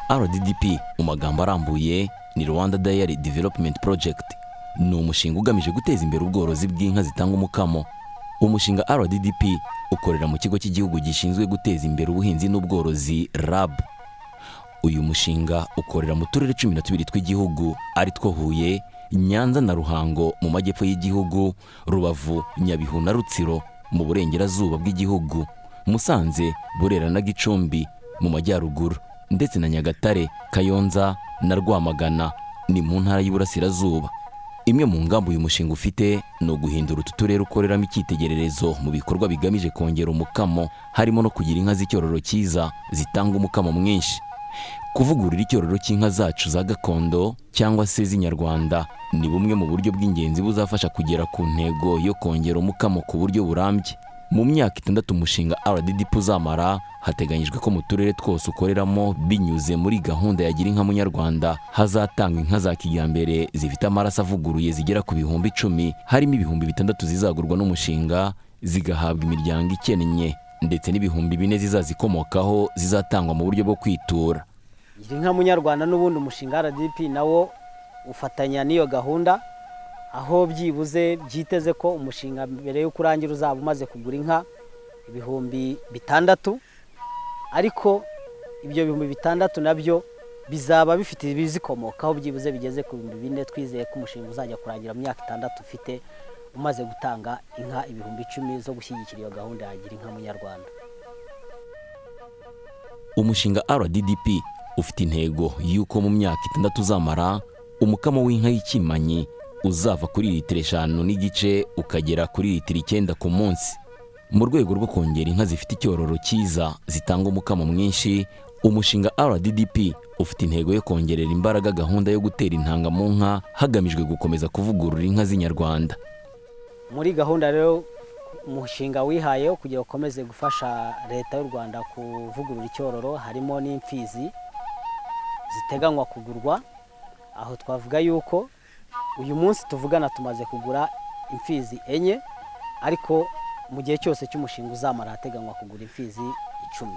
RDDP mu magambo arambuye ni Rwanda Dairy Development Project. Ni umushinga ugamije guteza imbere ubworozi bw'inka zitanga umukamo. Umushinga RDDP ukorera mu kigo cy'igihugu gishinzwe guteza imbere ubuhinzi n'ubworozi RAB. Uyu mushinga ukorera mu turere 12 tw'igihugu ari two Huye, Nyanza na Ruhango mu majyepfo y'igihugu, Rubavu, Nyabihu na Rutsiro mu burengerazuba bw'igihugu, Musanze, Burera na Gicumbi mu majyaruguru, ndetse na Nyagatare, Kayonza na Rwamagana ni mu ntara y'Iburasirazuba. Imwe mu ngamba uyu mushinga ufite no guhindura utu turere ukoreramo icyitegererezo mu bikorwa bigamije kongera umukamo, harimo no kugira inka z'icyororo cyiza zitanga umukamo mwinshi. Kuvugurura icyororo cy'inka zacu za gakondo cyangwa se z'inyarwanda ni bumwe mu buryo bw'ingenzi buzafasha kugera ku ntego yo kongera umukamo ku buryo burambye. Mu myaka 6 umushinga RDDP uzamara, hateganyijwe ko mu turere twose ukoreramo binyuze muri gahunda ya Gira Inka Munyarwanda hazatangwa inka za kijyambere zifite amaraso avuguruye zigera ku 10,000, harimo 6,000 zizagurwa n'umushinga zigahabwa imiryango ikennye, ndetse n'4,000 zizazikomokaho zizatangwa mu buryo bwo kwitura. Gira Inka Munyarwanda n'ubundi umushinga RDDP nawo ufatanya n'iyo gahunda, aho byibuze byiteze ko umushinga mbere yo kurangira uzaba umaze kugura inka 6,000, ariko ibyo 6,000 nabyo bizaba bifite ibizikomokaho byibuze bigeze ku 4,000. Twizeye ko umushinga uzajya kurangira mu myaka 6 ufite umaze gutanga inka 10,000 zo gushyigikira iyo gahunda ya Gira Inka Munyarwanda. Umushinga RDDP ufite intego y'uko mu myaka 6 uzamara umukamo w'inka y'ikimanyi uzava kuri litiro 5 ukagera kuri litiro 9 ku munsi. Mu rwego rwo kongera inka zifite icyororo cyiza zitanga umukamo mwinshi, umushinga RDDP ufite intego yo kongerera imbaraga gahunda yo gutera intanga mu nka hagamijwe gukomeza kuvugurura inka z'inyarwanda. Muri gahunda rero umushinga wihaye kugira ukomeze gufasha leta y'u Rwanda kuvugurura icyororo, harimo n'imfizi ziteganywa kugurwa. Aho twavuga yuko uyu munsi tuvugana tumaze kugura imfizi 4, ariko mu gihe cyose cy'umushinga uzamara hateganywa kugura imfizi 10.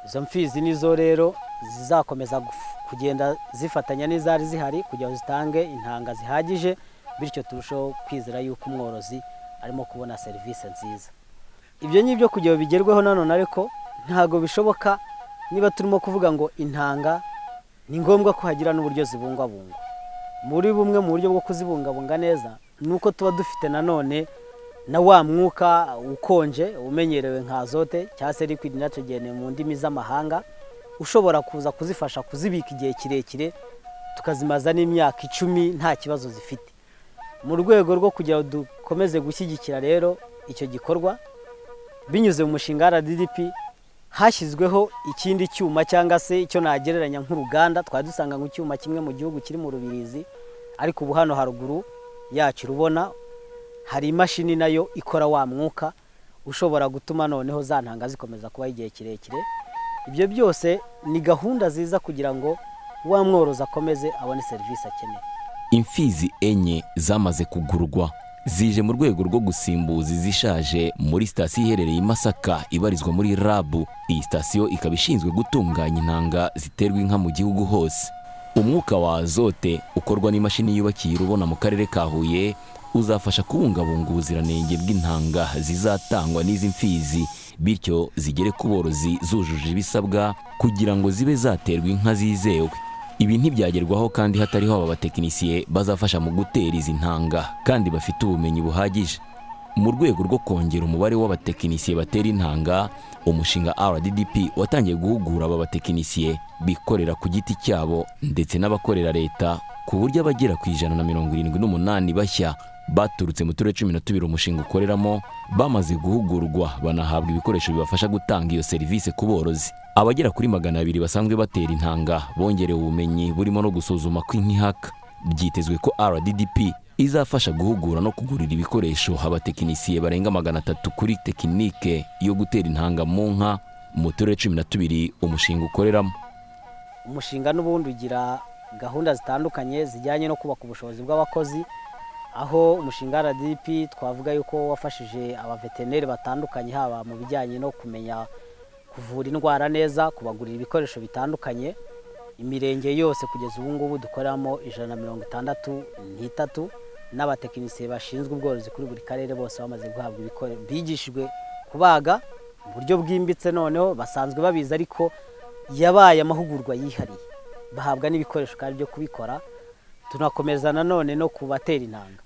Izo mfizi nizo rero zizakomeza kugenda zifatanya n'izari zihari kugira ngo zitange intanga zihagije, bityo turushaho kwizera yuko umworozi arimo kubona serivisi nziza. Ibyo nyibyo kugira ngo bigerweho nanone, ariko ntago bishoboka niba turimo kuvuga ngo intanga ni ngombwa ko hagira n'uburyo zibungwabungwa. Muri bumwe mu buryo bwo kuzibungabunga neza nuko tuba dufite nanone na wa mwuka ukonje umenyerewe nka azote cyangwa se liquid nitrogen mu ndimi z'amahanga, ushobora kuza kuzifasha kuzibika igihe kirekire tukazimaza n'imyaka 10 nta kibazo zifite. Mu rwego rwo kugira ngo dukomeze gushyigikira rero icyo gikorwa binyuze mu mushinga RDDP, hashyizweho ikindi cyuma cyangwa se icyo nagereranya nk'uruganda. Twari dusanga mu cyuma kimwe mu gihugu kiri mu Rubirizi, ariko ubu hano haruguru yacu rubona hari imashini nayo ikora wa mwuka ushobora gutuma noneho za ntanga zikomeza kuba igihe kirekire. Ibyo byose ni gahunda ziza kugira ngo wa mworozi akomeze abone serivisi akeneye. Imfizi 4 zamaze kugurwa zije mu rwego rwo gusimbuza izishaje muri sitasiyo iherereye i Masaka ibarizwa muri RAB. Iyi sitasiyo ikaba ishinzwe gutunganya intanga ziterwa inka mu gihugu hose. Umwuka wa azote ukorwa n'imashini yubakiye Rubona mu karere ka Huye uzafasha kubungabunga ubuziranenge bw'intanga zizatangwa n'izi mfizi, bityo zigere ku borozi zujuje ibisabwa kugira ngo zibe zaterwa inka zizewe. Ibi ntibyagerwaho kandi hatariho aba batekinisiye bazafasha mu gutera izi ntanga kandi bafite ubumenyi buhagije. Mu rwego rwo kongera umubare w'abatekinisiye batera intanga, umushinga RDDP watangiye guhugura aba batekinisiye bikorera ku giti cyabo ndetse n'abakorera leta, ku buryo abagera ku 178 bashya baturutse mu turere 12 umushinga ukoreramo bamaze guhugurwa banahabwa ibikoresho bibafasha gutanga iyo serivisi ku borozi. Abagera kuri 200 basanzwe batera intanga bongerewe ubumenyi burimo no gusuzuma kw'inkihaka. Byitezwe ko RDDP izafasha guhugura no kugurira ibikoresho abatekinisiye barenga 300 kuri tekinike yo gutera intanga mu nka mu turere 12 umushinga ukoreramo. Umushinga n'ubundi ugira gahunda zitandukanye zijyanye no kubaka ubushobozi bw'abakozi, aho umushinga RDDP twavuga yuko wafashije abaveterineri batandukanye haba mu bijyanye no kumenya kuvura indwara neza, kubagurira ibikoresho bitandukanye, imirenge yose kugeza ubu ngubu dukoramo 163 n'abatekinisiye bashinzwe ubworozi kuri buri karere bose bamaze guhabwa ibikoresho bigishijwe kubaga mu buryo bwimbitse, noneho basanzwe babizi ariko yabaye amahugurwa yihariye bahabwa n'ibikoresho kandi byo kubikora. Tunakomeza nanone no kubatera intanga,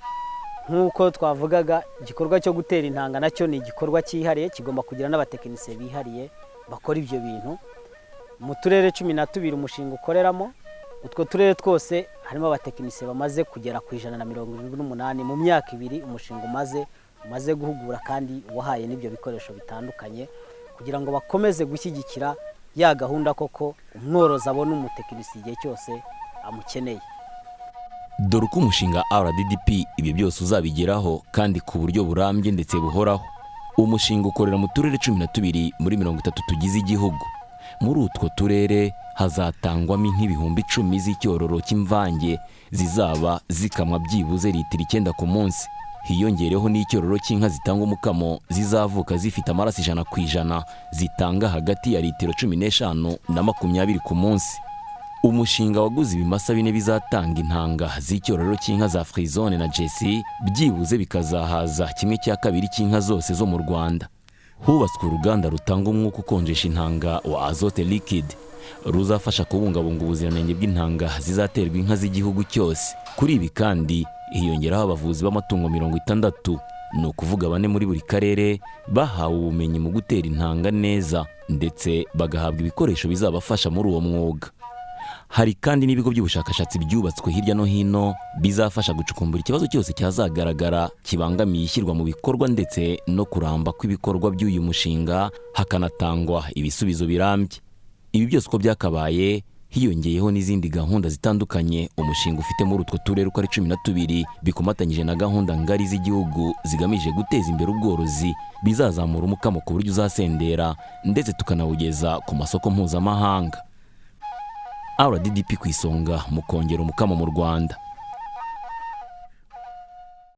nk'uko twavugaga igikorwa cyo gutera intanga nacyo ni igikorwa cyihariye, kigomba kugira n'abatekinisiye bihariye bakora ibyo bintu. Mu turere 12 umushinga ukoreramo, utwo turere twose harimo abatekinisiye bamaze kugera ku 178 mu myaka 2 umushinga umaze guhugura kandi wahaye n'ibyo bikoresho bitandukanye kugira ngo bakomeze gushyigikira ya gahunda koko umworozi abona umutekinisiye igihe cyose amukeneye. Dore uko umushinga RDDP ibi byose uzabigeraho kandi ku buryo burambye ndetse buhoraho. Umushinga ukorera mu turere 12 muri 30 tugize igihugu. Muri utwo turere hazatangwamo nk'ibihumbi 10 z'icyororo cy'imvange zizaba zikamwa byibuze litiro 9 ku munsi. Hiyongereho n'icyororo cy'inka zitanga umukamo zizavuka zifite amaraso 100% zitanga hagati ya litiro 15 na 20 ku munsi. Umushinga waguze ibimasa 4 bizatanga intanga z'icyororo cy'inka za Frizone na Jessie, byibuze bikazahaza 1/2 cy'inka zose zo mu Rwanda. Hubatswe uruganda rutanga umwuka ukonjesha intanga wa azote liquide ruzafasha kubungabunga ubuziranenge bw'intanga zizaterwa inka z'igihugu cyose. Kuri ibi kandi hiyongeraho abavuzi b'amatungo 60, ni ukuvuga 4 muri buri karere bahawe ubumenyi mu gutera intanga neza ndetse bagahabwa ibikoresho bizabafasha muri uwo mwuga. Hari kandi n'ibigo by'ubushakashatsi byubatswe hirya no hino bizafasha gucukumbura ikibazo cyose cyazagaragara kibangamiye ishyirwa mu bikorwa ndetse no kuramba kw'ibikorwa by'uyu mushinga, hakanatangwa ibisubizo birambye. Ibi byose uko byakabaye hiyongeyeho n'izindi gahunda zitandukanye umushinga ufite muri utwo turere uko ari 12 bikomatanyije na gahunda ngari z'igihugu zigamije guteza imbere ubworozi bizazamura umukamo ku buryo uzasendera ndetse tukanawugeza ku masoko mpuzamahanga. RDDP ku isonga mu kongera umukamo mu Rwanda.